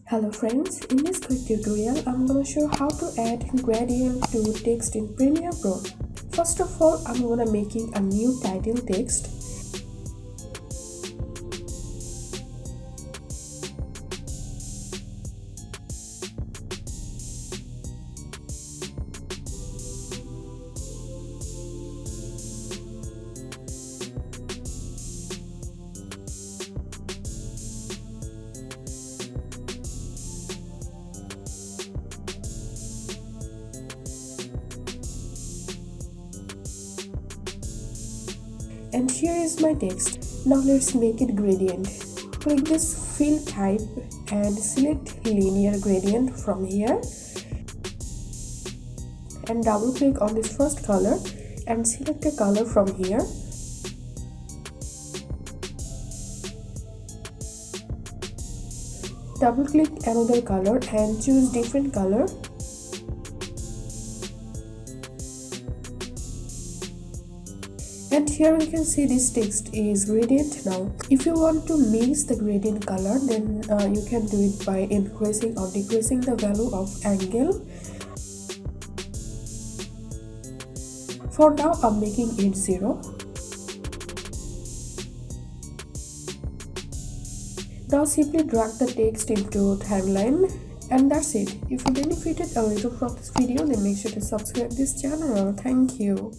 Hello friends, in this quick tutorial I'm gonna show how to add gradient to text in Premiere Pro. First of all, I'm gonna making a new title text. And here is my text. Now let's make it gradient. Click this fill type and select linear gradient from here. And double click on this first color and select a color from here. Double click another color and choose different color. And here you can see this text is gradient now. If you want to mix the gradient color, then you can do it by increasing or decreasing the value of angle. For now, I'm making it 0. Now simply drag the text into timeline, and that's it. If you benefited a little from this video, then make sure to subscribe this channel. Thank you.